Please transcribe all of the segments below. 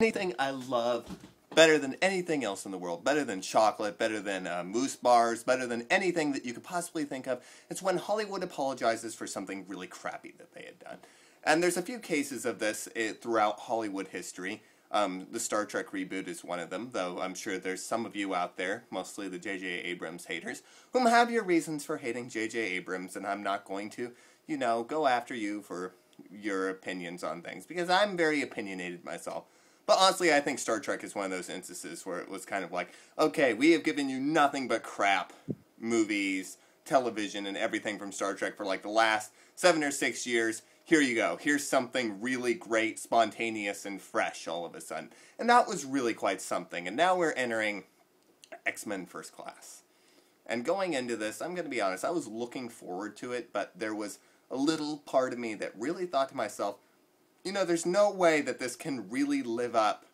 Anything I love better than anything else in the world, better than chocolate, better than mousse bars, better than anything that you could possibly think of, it's when Hollywood apologizes for something really crappy that they had done. And there's a few cases of this throughout Hollywood history. The Star Trek reboot is one of them, though I'm sure there's some of you out there, mostly the J.J. Abrams haters, whom have your reasons for hating J.J. Abrams, and I'm not going to, go after you for your opinions on things, because I'm very opinionated myself. But honestly, I think Star Trek is one of those instances where it was kind of like, okay, we have given you nothing but crap movies, television, and everything from Star Trek for like the last 7 or 6 years. Here you go. Here's something really great, spontaneous, and fresh all of a sudden. And that was really quite something. And now we're entering X-Men First Class. And going into this, I'm going to be honest, I was looking forward to it, but there was a little part of me that really thought to myself, there's no way that this can really live up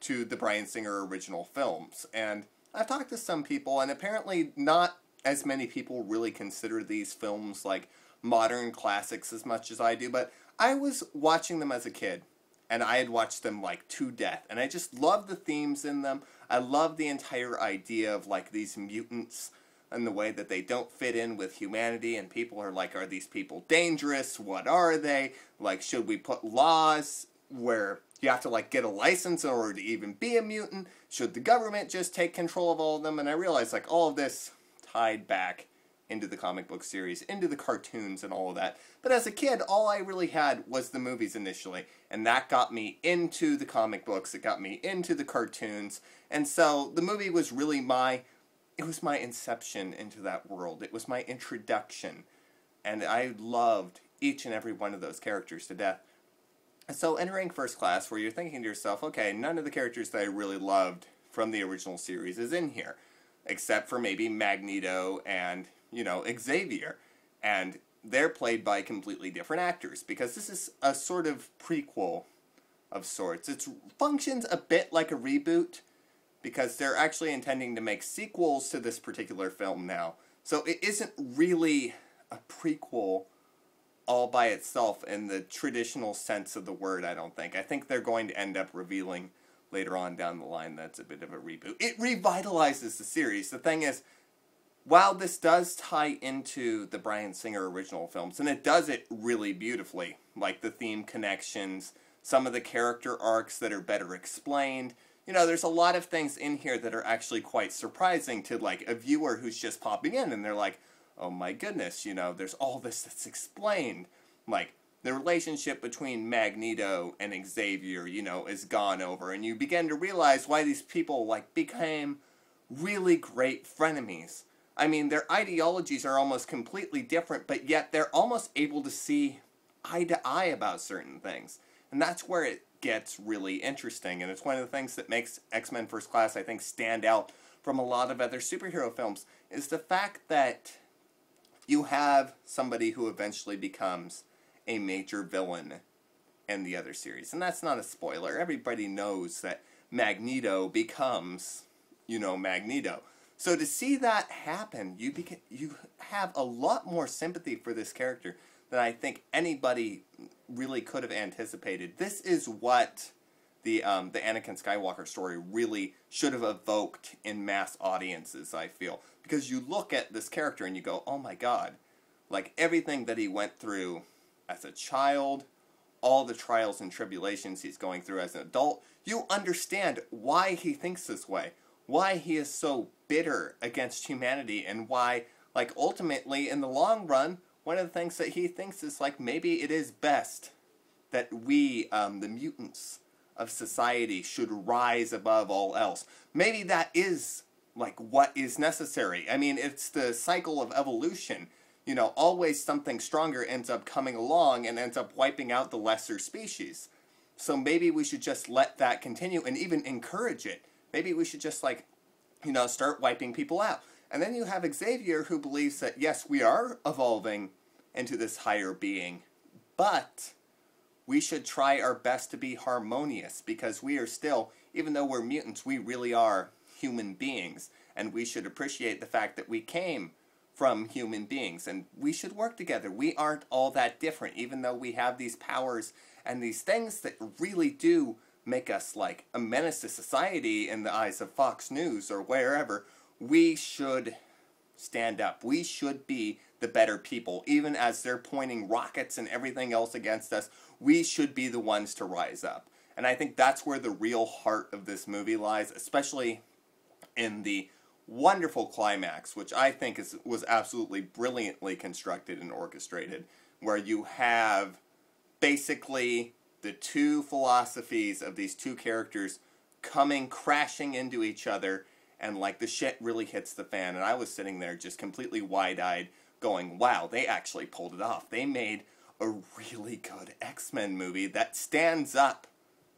to the Bryan Singer original films. And I've talked to some people, and apparently not as many people really consider these films like modern classics as much as I do, but I was watching them as a kid, and I had watched them like to death, and I just loved the themes in them. I loved the entire idea of like these mutants and the way that they don't fit in with humanity, and people are like, are these people dangerous? What are they? Like, should we put laws where you have to like get a license in order to even be a mutant? Should the government just take control of all of them? And I realized like all of this tied back into the comic book series, into the cartoons and all of that. But as a kid, all I really had was the movies initially, and that got me into the comic books, it got me into the cartoons, and so the movie was really my inception into that world. It was my introduction, and I loved each and every one of those characters to death. And so entering First Class, where you're thinking to yourself, okay, none of the characters that I really loved from the original series is in here, except for maybe Magneto and Xavier, and they're played by completely different actors, because this is a sort of prequel of sorts. It functions a bit like a reboot, because they're actually intending to make sequels to this particular film now. So it isn't really a prequel all by itself in the traditional sense of the word, I don't think. I think they're going to end up revealing later on down the line that's a bit of a reboot. It revitalizes the series. The thing is, while this does tie into the Bryan Singer original films, and it does it really beautifully, like the theme connections, some of the character arcs that are better explained, there's a lot of things in here that are actually quite surprising to like a viewer who's just popping in, and they're like, oh my goodness, there's all this that's explained. Like, the relationship between Magneto and Xavier, is gone over, and you begin to realize why these people like became really great frenemies. I mean, their ideologies are almost completely different, but yet they're almost able to see eye to eye about certain things. And that's where it gets really interesting, and it's one of the things that makes X-Men First Class, I think, stand out from a lot of other superhero films, is the fact that you have somebody who eventually becomes a major villain in the other series. And that's not a spoiler. Everybody knows that Magneto becomes, Magneto. So to see that happen, you have a lot more sympathy for this character than I think anybody really could have anticipated. This is what the Anakin Skywalker story really should have evoked in mass audiences, I feel. Because you look at this character and you go, oh my god, like everything that he went through as a child, all the trials and tribulations he's going through as an adult, you understand why he thinks this way. Why he is so bitter against humanity, and why, like, ultimately, in the long run, one of the things that he thinks is, like, maybe it is best that we, the mutants of society, should rise above all else. Maybe that is, like, what is necessary. I mean, it's the cycle of evolution. Always something stronger ends up coming along and ends up wiping out the lesser species. So maybe we should just let that continue and even encourage it. Maybe we should just, like, start wiping people out. And then you have Xavier, who believes that, yes, we are evolving into this higher being, but we should try our best to be harmonious, because we are still, even though we're mutants, we really are human beings, and we should appreciate the fact that we came from human beings, and we should work together. We aren't all that different, even though we have these powers and these things that really do make us like a menace to society in the eyes of Fox News or wherever, we should stand up. We should be the better people. Even as they're pointing rockets and everything else against us, we should be the ones to rise up. And I think that's where the real heart of this movie lies, especially in the wonderful climax, which I think was absolutely brilliantly constructed and orchestrated, where you have basically the two philosophies of these two characters coming crashing into each other, and like the shit really hits the fan. And I was sitting there just completely wide-eyed going, wow, they actually pulled it off. They made a really good X-Men movie that stands up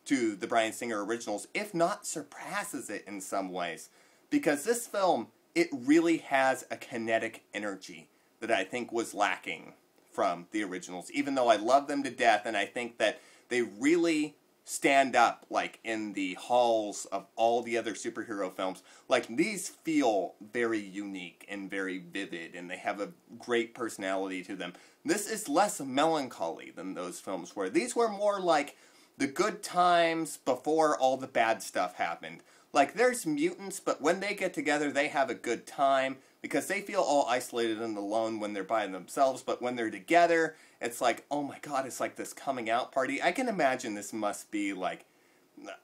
to the Bryan Singer originals, if not surpasses it in some ways. Because this film, it really has a kinetic energy that I think was lacking from the originals. Even though I love them to death, and I think that they really stand up, like, in the halls of all the other superhero films. Like, these feel very unique and very vivid, and they have a great personality to them. This is less melancholy than those films were. These were more like the good times before all the bad stuff happened. Like, there's mutants, but when they get together, they have a good time, because they feel all isolated and alone when they're by themselves, but when they're together, it's like, oh my god, it's like this coming out party. I can imagine this must be like,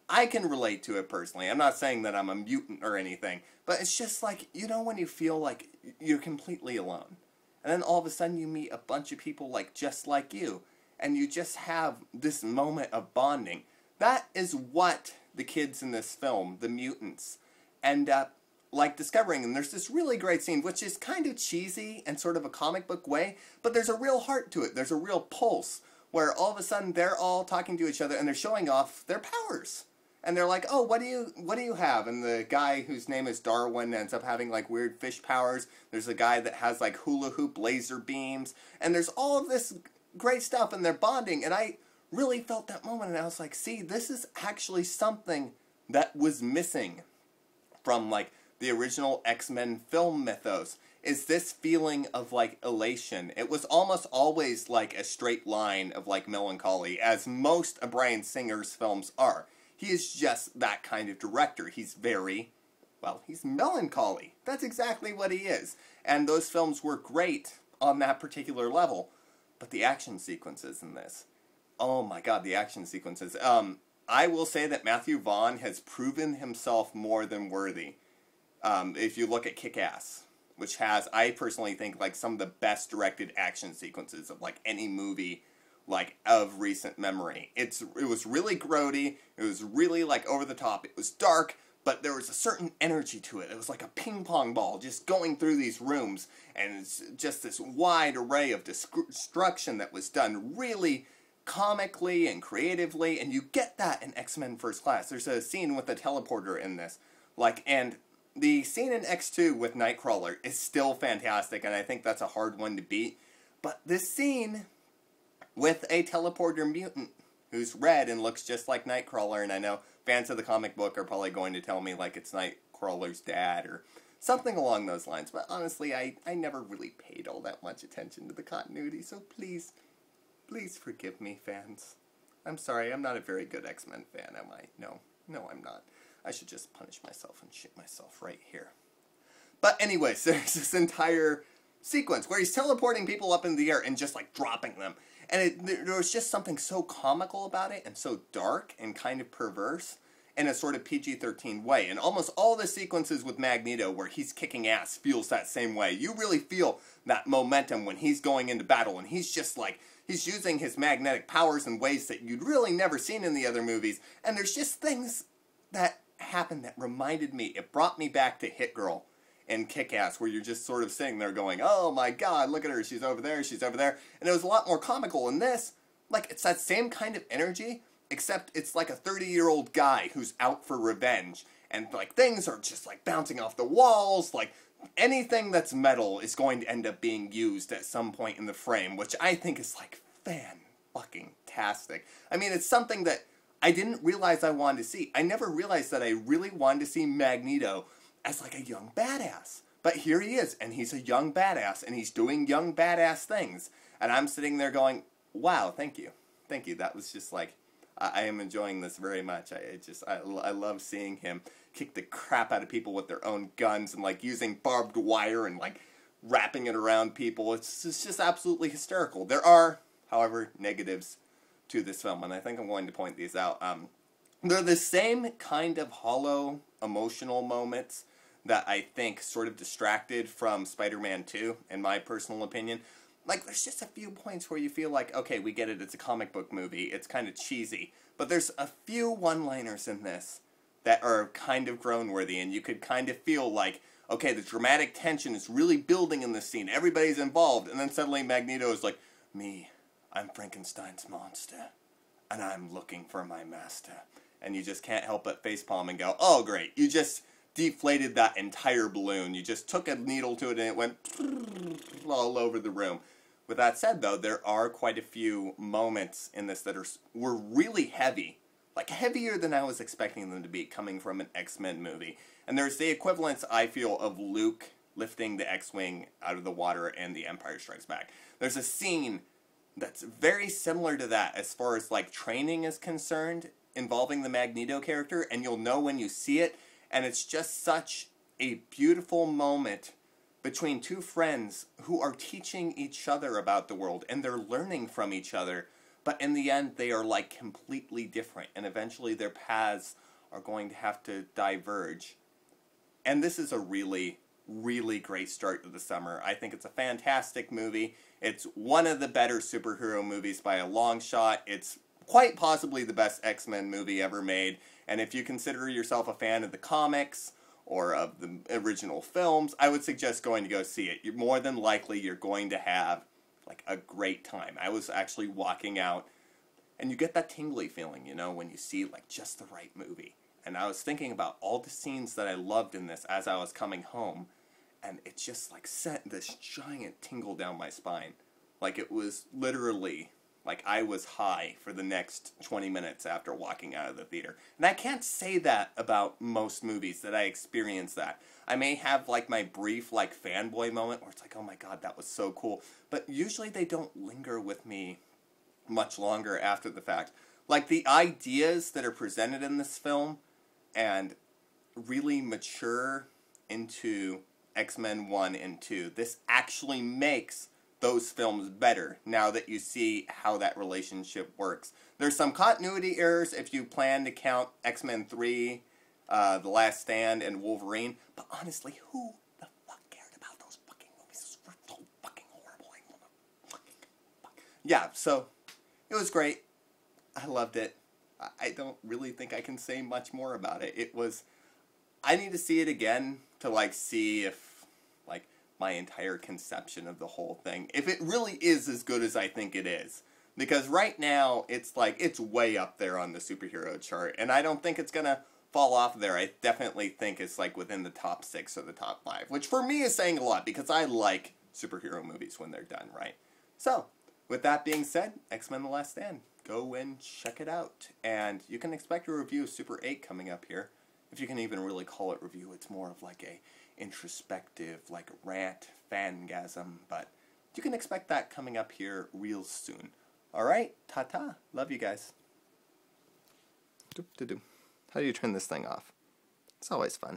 I can relate to it personally. I'm not saying that I'm a mutant or anything, but it's just like, you know, when you feel like you're completely alone, and then all of a sudden you meet a bunch of people like just like you, and you just have this moment of bonding. That is what the kids in this film, the mutants, end up like discovering. And there's this really great scene, which is kind of cheesy and sort of a comic book way, but there's a real heart to it. There's a real pulse where all of a sudden they're all talking to each other and they're showing off their powers. And they're like, oh, what do you have? And the guy whose name is Darwin ends up having like weird fish powers. There's a guy that has like hula hoop laser beams. And there's all of this great stuff, and they're bonding. And I really felt that moment, and I was like, see, this is actually something that was missing from like the original X-Men film mythos, is this feeling of like elation. It was almost always like a straight line of like melancholy, as most of Bryan Singer's films are. He is just that kind of director. He's very, well, he's melancholy. That's exactly what he is. And those films were great on that particular level. But the action sequences in this, oh my god, the action sequences. I will say that Matthew Vaughn has proven himself more than worthy. If you look at Kick-Ass, which has, I personally think, like some of the best directed action sequences of like any movie, like of recent memory. It was really grody. It was really like over the top. It was dark, but there was a certain energy to it. It was like a ping pong ball just going through these rooms, and it's just this wide array of destruction that was done really comically and creatively, and you get that in X-Men First Class. There's a scene with a teleporter in this, like, and the scene in X2 with Nightcrawler is still fantastic, and I think that's a hard one to beat. But this scene with a teleporter mutant who's red and looks just like Nightcrawler, and I know fans of the comic book are probably going to tell me like it's Nightcrawler's dad or something along those lines, but honestly, I never really paid all that much attention to the continuity, so please forgive me, fans. I'm sorry, I'm not a very good X-Men fan, am I? No, I'm not. I should just punish myself and shoot myself right here. But anyways, there's this entire sequence where he's teleporting people up in the air and just like dropping them. And there was just something so comical about it, and so dark and kind of perverse in a sort of PG-13 way. And almost all the sequences with Magneto where he's kicking ass feels that same way. You really feel that momentum when he's going into battle, and he's just like, he's using his magnetic powers in ways that you'd really never seen in the other movies. And there's just things that happened that reminded me, it brought me back to Hit Girl and Kick-Ass, where you're just sort of sitting there going, oh my god, look at her, she's over there, and it was a lot more comical. In this, like, it's that same kind of energy, except it's like a 30-year-old guy who's out for revenge, and like things are just like bouncing off the walls, like anything that's metal is going to end up being used at some point in the frame, which I think is like fan-fucking-tastic. I mean, it's something that I didn't realize I wanted to see. I never realized that I really wanted to see Magneto as like a young badass. But here he is, and he's a young badass, and he's doing young badass things. And I'm sitting there going, wow, thank you. Thank you. That was just like, I am enjoying this very much. I love seeing him kick the crap out of people with their own guns and like using barbed wire and like wrapping it around people. It's just absolutely hysterical. There are, however, negatives to this film, and I think I'm going to point these out. They're the same kind of hollow, emotional moments that I think sort of distracted from Spider-Man 2, in my personal opinion. Like, there's just a few points where you feel like, okay, we get it, it's a comic book movie, it's kind of cheesy. But there's a few one-liners in this that are kind of groan-worthy, and you could kind of feel like, okay, the dramatic tension is really building in this scene, everybody's involved, and then suddenly Magneto is like, me, I'm Frankenstein's monster, and I'm looking for my master. And you just can't help but facepalm and go, oh great, you just deflated that entire balloon. You just took a needle to it and it went all over the room. With that said, though, there are quite a few moments in this that were really heavy. Like, heavier than I was expecting them to be, coming from an X-Men movie. And there's the equivalence, I feel, of Luke lifting the X-Wing out of the water in The Empire Strikes Back. There's a scene that's very similar to that as far as, like, training is concerned, involving the Magneto character, and you'll know when you see it, and it's just such a beautiful moment between two friends who are teaching each other about the world, and they're learning from each other, but in the end they are like completely different, and eventually their paths are going to have to diverge. And this is a really, really great start to the summer. I think it's a fantastic movie. It's one of the better superhero movies by a long shot. It's quite possibly the best X-Men movie ever made, and if you consider yourself a fan of the comics or of the original films, I would suggest going to go see it. You're more than likely you're going to have like a great time. I was actually walking out, and you get that tingly feeling, you know, when you see like just the right movie. And I was thinking about all the scenes that I loved in this as I was coming home, and it just like sent this giant tingle down my spine. Like it was literally like I was high for the next 20 minutes after walking out of the theater. And I can't say that about most movies, that I experience that. I may have like my brief like fanboy moment where it's like, oh my god, that was so cool. But usually they don't linger with me much longer after the fact. Like the ideas that are presented in this film and really mature into X-Men 1 and 2, this actually makes those films better now that you see how that relationship works. There's some continuity errors if you plan to count X-Men 3, The Last Stand, and Wolverine, but honestly, who the fuck cared about those fucking movies? Those were so fucking horrible. Yeah, so it was great. I loved it. I don't really think I can say much more about it. It was, I need to see it again to like see if like my entire conception of the whole thing, if it really is as good as I think it is. Because right now, it's like, it's way up there on the superhero chart, and I don't think it's gonna fall off there. I definitely think it's like within the top 6 or the top 5, which for me is saying a lot, because I like superhero movies when they're done right. So, with that being said, X-Men The Last Stand. Go and check it out. And you can expect a review of Super 8 coming up here. If you can even really call it review, it's more of like a introspective, like rant, fangasm, but you can expect that coming up here real soon. Alright, ta-ta. Love you guys. How do you turn this thing off? It's always fun.